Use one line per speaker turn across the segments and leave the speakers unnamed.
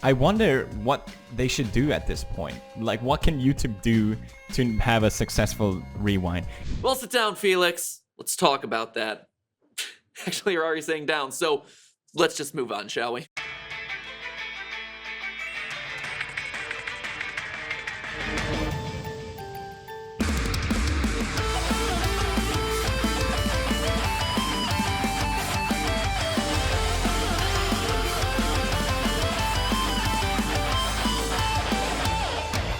I wonder what they should do at this point. Like, what can YouTube do to have a successful rewind?
Well, sit down, Felix. Let's talk about that. Actually, you're already saying down, so let's just move on, shall we?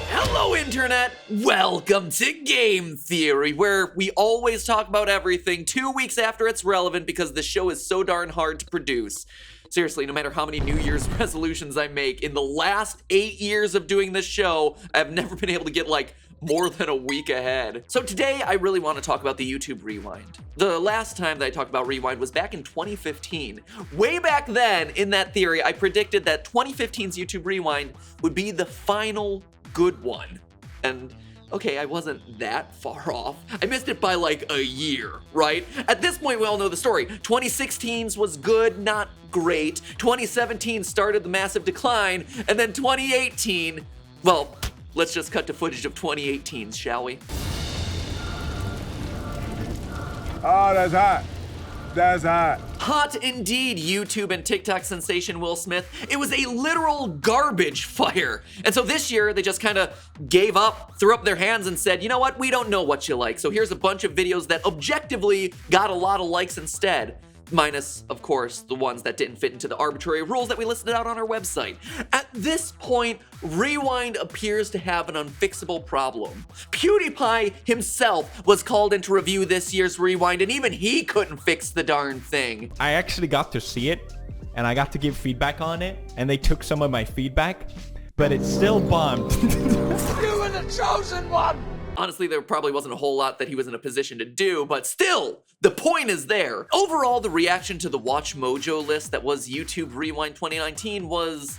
Hello, Internet! Welcome to Game Theory, where we always talk about everything 2 weeks after it's relevant because the show is so darn hard to produce. Seriously, no matter how many New Year's resolutions I make, in the last 8 years of doing this show, I've never been able to get like more than a week ahead. So today, I really want to talk about the YouTube Rewind. The last time that I talked about Rewind was back in 2015. Way back then, in that theory, I predicted that 2015's YouTube Rewind would be the final good one. And okay, I wasn't that far off. I missed it by like a year, right? At this point, we all know the story. 2016's was good, not great. 2017 started the massive decline, and then 2018, well, let's just cut to footage of 2018's, shall we?
Oh, that's hot. That's hot.
Hot indeed, YouTube and TikTok sensation Will Smith. It was a literal garbage fire. And so this year, they just kind of gave up, threw up their hands and said, you know what, we don't know what you like. So here's a bunch of videos that objectively got a lot of likes instead. Minus, of course, the ones that didn't fit into the arbitrary rules that we listed out on our website. At this point, Rewind appears to have an unfixable problem. PewDiePie himself was called in to review this year's Rewind, and even he couldn't fix the darn thing.
I actually got to see it, and I got to give feedback on it, and they took some of my feedback, but it still bombed.
You were the chosen one.
Honestly, there probably wasn't a whole lot that he was in a position to do, but still, the point is there. Overall, the reaction to the Watch Mojo list that was YouTube Rewind 2019 was,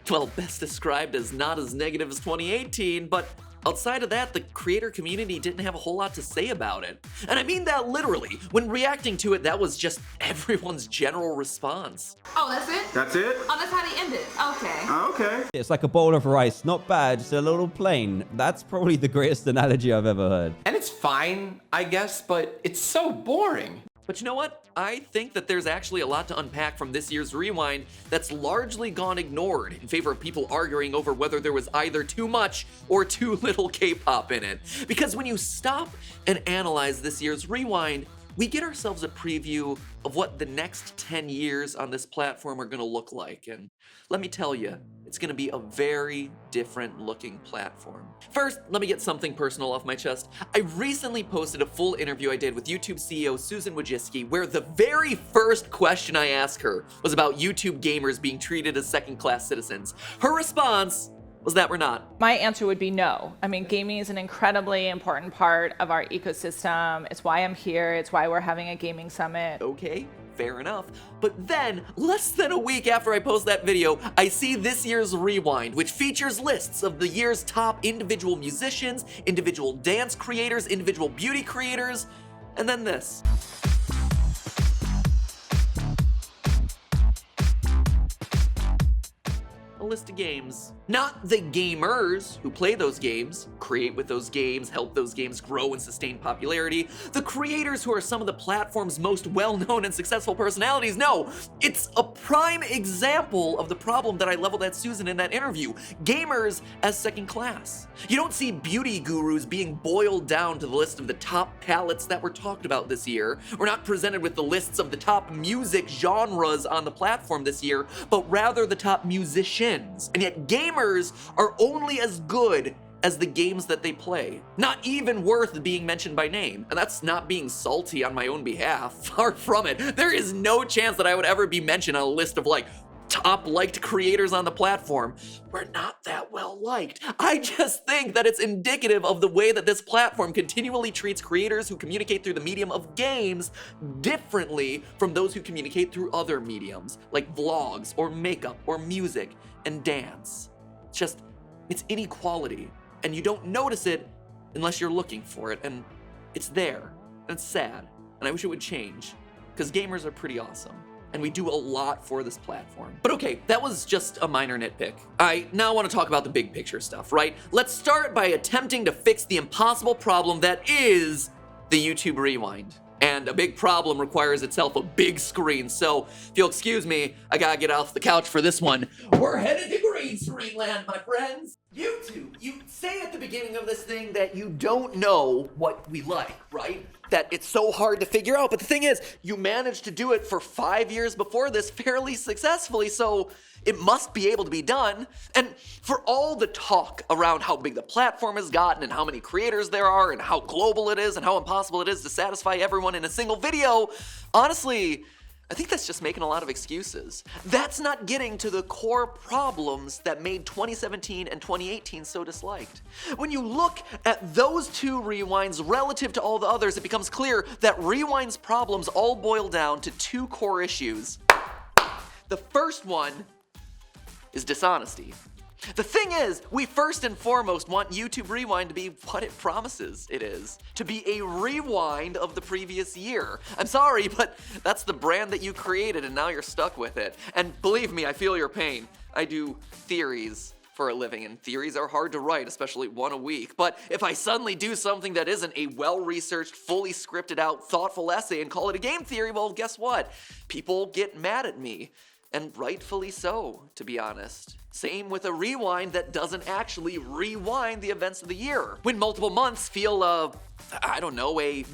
well, best described as not as negative as 2018, but outside of that, the creator community didn't have a whole lot to say about it. And I mean that literally. When reacting to it, that was just everyone's general response.
Oh, that's it?
That's it?
Oh, that's how they end it. Okay.
Okay.
It's like a bowl of rice, not bad, just a little plain. That's probably the greatest analogy I've ever heard.
And it's fine, I guess, but it's so boring.
But you know what? I think that there's actually a lot to unpack from this year's Rewind that's largely gone ignored in favor of people arguing over whether there was either too much or too little K-pop in it. Because when you stop and analyze this year's Rewind, we get ourselves a preview of what the next 10 years on this platform are gonna look like. And let me tell you, it's gonna be a very different looking platform. First, let me get something personal off my chest. I recently posted a full interview I did with YouTube CEO Susan Wojcicki, where the very first question I asked her was about YouTube gamers being treated as second-class citizens. Her response was that we're not.
My answer would be no. I mean, gaming is an incredibly important part of our ecosystem. It's why I'm here. It's why we're having a gaming summit.
Okay, fair enough. But then, less than a week after I post that video, I see this year's Rewind, which features lists of the year's top individual musicians, individual dance creators, individual beauty creators, and then this. A list of games. Not the gamers who play those games, create with those games, help those games grow and sustain popularity. The creators who are some of the platform's most well-known and successful personalities. No, it's a prime example of the problem that I leveled at Susan in that interview. Gamers as second class. You don't see beauty gurus being boiled down to the list of the top palettes that were talked about this year. We're not presented with the lists of the top music genres on the platform this year, but rather the top musicians. And yet gamers are only as good as the games that they play. Not even worth being mentioned by name. And that's not being salty on my own behalf. Far from it. There is no chance that I would ever be mentioned on a list of like top liked creators on the platform. We're not that well liked. I just think that it's indicative of the way that this platform continually treats creators who communicate through the medium of games differently from those who communicate through other mediums, like vlogs or makeup or music and dance. It's inequality, and you don't notice it unless you're looking for it, and it's there, and it's sad, and I wish it would change, because gamers are pretty awesome. and we do a lot for this platform. But okay, that was just a minor nitpick. I now want to talk about the big picture stuff, right? Let's start by attempting to fix the impossible problem that is the YouTube Rewind. And a big problem requires itself a big screen, so if you'll excuse me, I gotta get off the couch for this one. We're headed to green screen land, my friends. YouTube, you say at the beginning of this thing that you don't know what we like, right? That it's so hard to figure out, but the thing is, you managed to do it for 5 years before this fairly successfully, so it must be able to be done. And for all the talk around how big the platform has gotten and how many creators there are and how global it is and how impossible it is to satisfy everyone in a single video, honestly, I think that's just making a lot of excuses. That's not getting to the core problems that made 2017 and 2018 so disliked. When you look at those two rewinds relative to all the others, it becomes clear that Rewind's problems all boil down to two core issues. The first one is dishonesty. The thing is, we first and foremost want YouTube Rewind to be what it promises it is. To be a rewind of the previous year. I'm sorry, but that's the brand that you created and now you're stuck with it. And believe me, I feel your pain. I do theories for a living, and theories are hard to write, especially one a week. But if I suddenly do something that isn't a well-researched, fully scripted out, thoughtful essay and call it a game theory, well, guess what? People get mad at me. And rightfully so, to be honest. Same with a rewind that doesn't actually rewind the events of the year. When multiple months feel a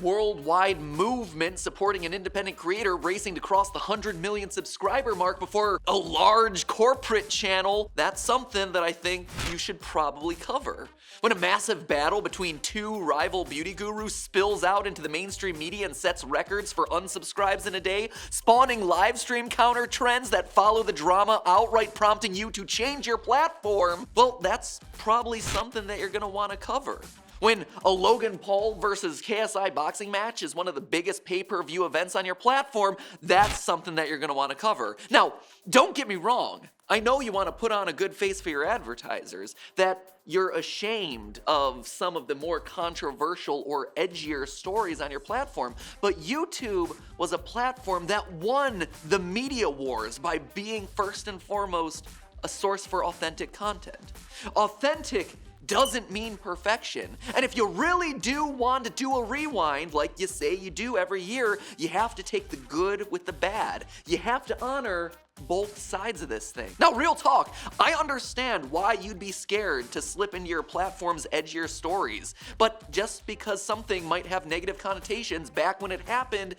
worldwide movement supporting an independent creator racing to cross the 100 million subscriber mark before a large corporate channel, that's something that I think you should probably cover. When a massive battle between two rival beauty gurus spills out into the mainstream media and sets records for unsubscribes in a day, spawning live stream counter trends that follow the drama, outright prompting you to change your platform, well, that's probably something that you're gonna wanna cover. When a Logan Paul versus KSI boxing match is one of the biggest pay-per-view events on your platform, that's something that you're gonna wanna cover. Now, don't get me wrong. I know you wanna put on a good face for your advertisers, that you're ashamed of some of the more controversial or edgier stories on your platform, but YouTube was a platform that won the media wars by being first and foremost a source for authentic content. Authentic doesn't mean perfection. And if you really do want to do a rewind, like you say you do every year, you have to take the good with the bad. You have to honor both sides of this thing. Now, real talk, I understand why you'd be scared to slip into your platform's edgier stories, but just because something might have negative connotations back when it happened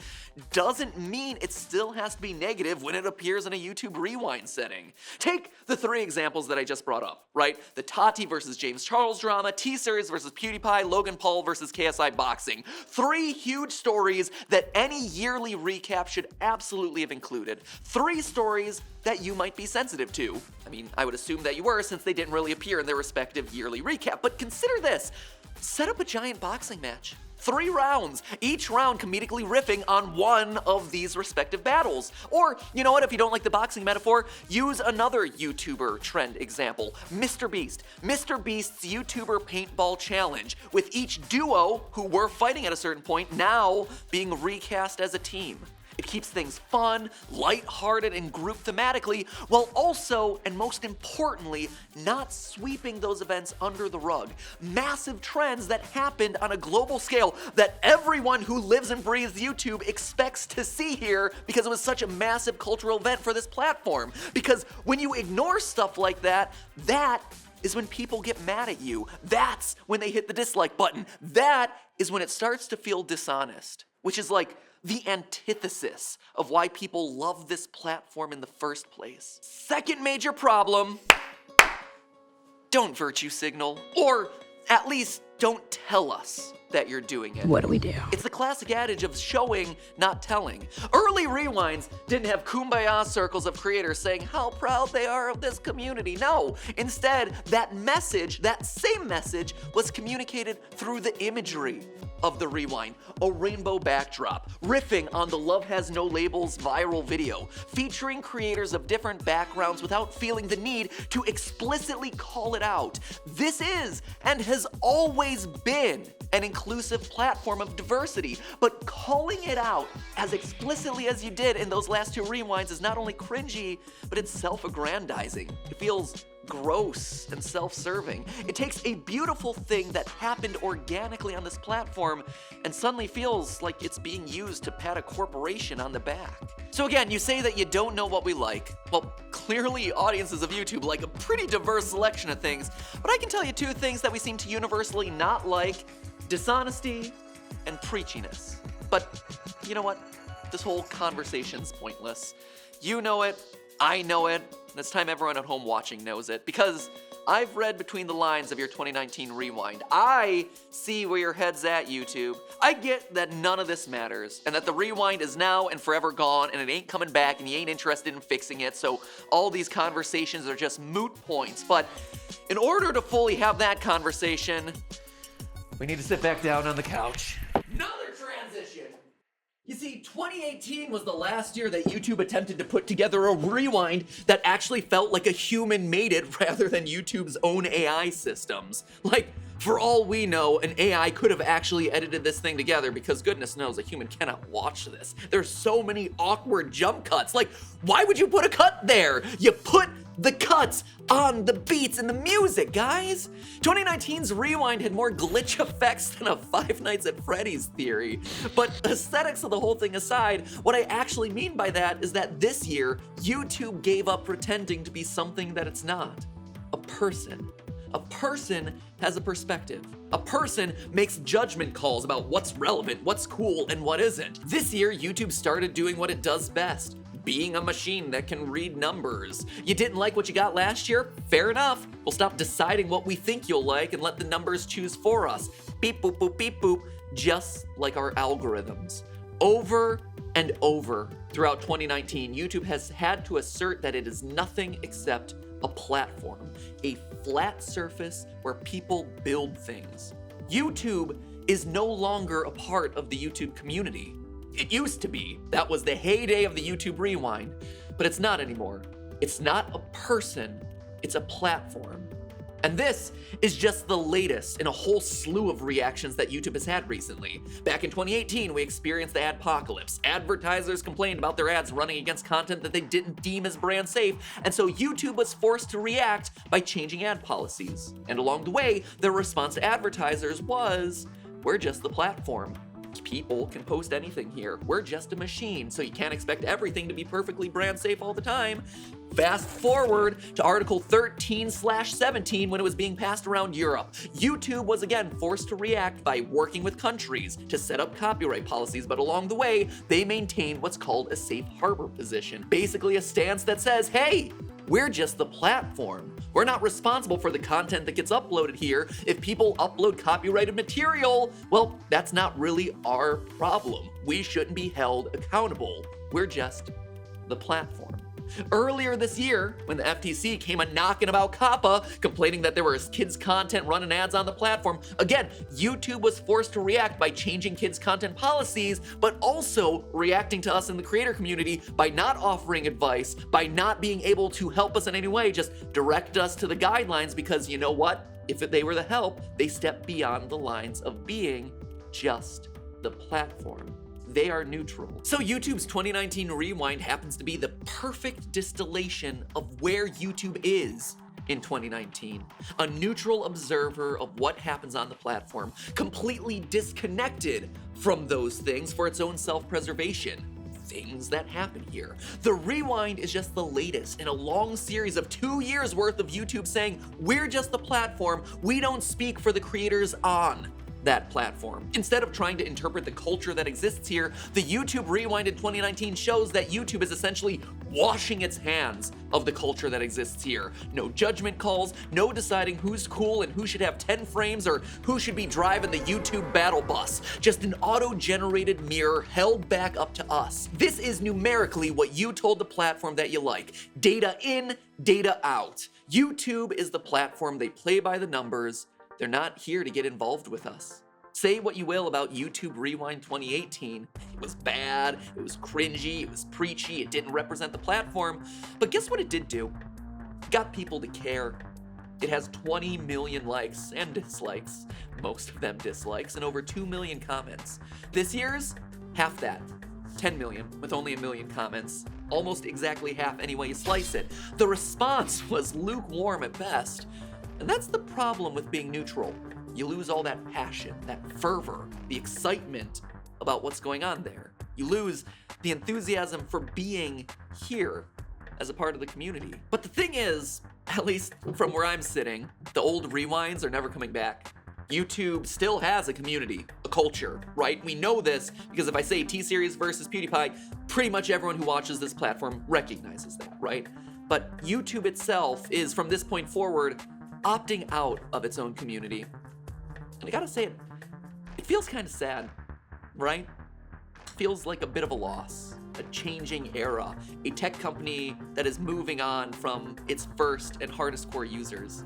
doesn't mean it still has to be negative when it appears in a YouTube Rewind setting. Take the three examples that I just brought up, right? The Tati versus James Charles drama, T-Series versus PewDiePie, Logan Paul versus KSI boxing. Three huge stories that any yearly recap should absolutely have included. Three stories that you might be sensitive to. I mean, I would assume that you were, since they didn't really appear in their respective yearly recap, but consider this. Set up a giant boxing match. 3 rounds, each round comedically riffing on one of these respective battles. Or, you know what, if you don't like the boxing metaphor, use another YouTuber trend example, Mr. Beast. Mr. Beast's YouTuber paintball challenge, with each duo who were fighting at a certain point now being recast as a team. It keeps things fun, lighthearted, and grouped thematically, while also, and most importantly, not sweeping those events under the rug. Massive trends that happened on a global scale that everyone who lives and breathes YouTube expects to see here because it was such a massive cultural event for this platform. Because when you ignore stuff like that, that is when people get mad at you. That's when they hit the dislike button. That is when it starts to feel dishonest, which is like the antithesis of why people love this platform in the first place. Second major problem, don't virtue signal, or at least don't tell us that you're doing it.
What do we do?
It's the classic adage of showing, not telling. Early rewinds didn't have kumbaya circles of creators saying how proud they are of this community. No, instead, that message, that same message, was communicated through the imagery of the rewind. A rainbow backdrop, riffing on the Love Has No Labels viral video, featuring creators of different backgrounds without feeling the need to explicitly call it out. This is, and has always been, an inclusive platform of diversity. But calling it out as explicitly as you did in those last 2 rewinds is not only cringy, but it's self-aggrandizing. It feels gross and self-serving. It takes a beautiful thing that happened organically on this platform and suddenly feels like it's being used to pat a corporation on the back. So again, you say that you don't know what we like. Well, clearly audiences of YouTube like a pretty diverse selection of things, but I can tell you 2 things that we seem to universally not like: dishonesty and preachiness. But you know what? This whole conversation's pointless. You know it, I know it, and it's time everyone at home watching knows it, because I've read between the lines of your 2019 rewind. I see where your head's at, YouTube. I get that none of this matters, and that the rewind is now and forever gone, and it ain't coming back, and you ain't interested in fixing it, so all these conversations are just moot points. But in order to fully have that conversation, we need to sit back down on the couch. Another transition! You see, 2018 was the last year that YouTube attempted to put together a rewind that actually felt like a human made it rather than YouTube's own AI systems. Like, for all we know, an AI could have actually edited this thing together, because goodness knows a human cannot watch this. There's so many awkward jump cuts. Like, why would you put a cut there? You put the cuts on the beats and the music, guys. 2019's rewind had more glitch effects than a Five Nights at Freddy's theory. But aesthetics of the whole thing aside, what I actually mean by that is that this year, YouTube gave up pretending to be something that it's not: a person. A person has a perspective. A person makes judgment calls about what's relevant, what's cool, and what isn't. This year, YouTube started doing what it does best: being a machine that can read numbers. You didn't like what you got last year? Fair enough. We'll stop deciding what we think you'll like and let the numbers choose for us. Beep boop boop beep boop, just like our algorithms. Over and over throughout 2019, YouTube has had to assert that it is nothing except a platform, a flat surface where people build things. YouTube is no longer a part of the YouTube community. It used to be. That was the heyday of the YouTube rewind, but it's not anymore. It's not a person, it's a platform. And this is just the latest in a whole slew of reactions that YouTube has had recently. Back in 2018, we experienced the adpocalypse. Advertisers complained about their ads running against content that they didn't deem as brand safe, and so YouTube was forced to react by changing ad policies. And along the way, their response to advertisers was, "We're just the platform. People can post anything here. We're just a machine, so you can't expect everything to be perfectly brand safe all the time." Fast forward to Article 13/17 when it was being passed around Europe. YouTube was again forced to react by working with countries to set up copyright policies, but along the way, they maintained what's called a safe harbor position. Basically a stance that says, hey, we're just the platform. We're not responsible for the content that gets uploaded here. If people upload copyrighted material, well, that's not really our problem. We shouldn't be held accountable. We're just the platform. Earlier this year, when the FTC came a-knocking about COPPA, complaining that there was kids' content running ads on the platform, again, YouTube was forced to react by changing kids' content policies, but also reacting to us in the creator community by not offering advice, by not being able to help us in any way, just direct us to the guidelines, because you know what? If they were the help, they stepped beyond the lines of being just the platform. They are neutral. So YouTube's 2019 rewind happens to be the perfect distillation of where YouTube is in 2019. A neutral observer of what happens on the platform, completely disconnected from those things for its own self-preservation. Things that happen here. The rewind is just the latest in a long series of 2 years worth of YouTube saying, we're just the platform, we don't speak for the creators on that platform. Instead of trying to interpret the culture that exists here, the YouTube Rewind in 2019 shows that YouTube is essentially washing its hands of the culture that exists here. No judgment calls, no deciding who's cool and who should have 10 frames or who should be driving the YouTube battle bus. Just an auto-generated mirror held back up to us. This is numerically what you told the platform that you like. Data in, data out. YouTube is the platform, they play by the numbers. They're not here to get involved with us. Say what you will about YouTube Rewind 2018. It was bad, it was cringy, it was preachy, it didn't represent the platform. But guess what it did do? It got people to care. It has 20 million likes and dislikes, most of them dislikes, and over 2 million comments. This year's, half that. 10 million, with only 1 million comments. Almost exactly half any way you slice it. The response was lukewarm at best. And that's the problem with being neutral. You lose all that passion, that fervor, the excitement about what's going on there. You lose the enthusiasm for being here as a part of the community. But the thing is, at least from where I'm sitting, the old rewinds are never coming back. YouTube still has a community, a culture, right? We know this because if I say T-Series versus PewDiePie, pretty much everyone who watches this platform recognizes that, right? But YouTube itself is, from this point forward, opting out of its own community. And I gotta say, it feels kind of sad, right? Feels like a bit of a loss, a changing era, a tech company that is moving on from its first and hardest core users,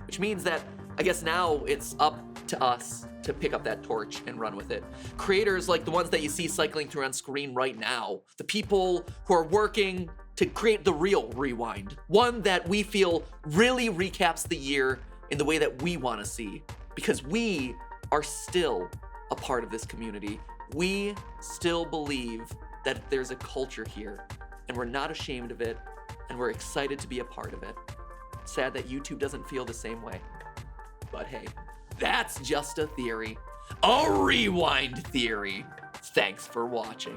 which means that I guess now it's up to us to pick up that torch and run with it. Creators like the ones that you see cycling through on screen right now, the people who are working to create the real rewind, one that we feel really recaps the year in the way that we want to see, because we are still a part of this community. We still believe that there's a culture here, and we're not ashamed of it, and we're excited to be a part of it. Sad that YouTube doesn't feel the same way. But hey, that's just a theory. A rewind theory. Thanks for watching.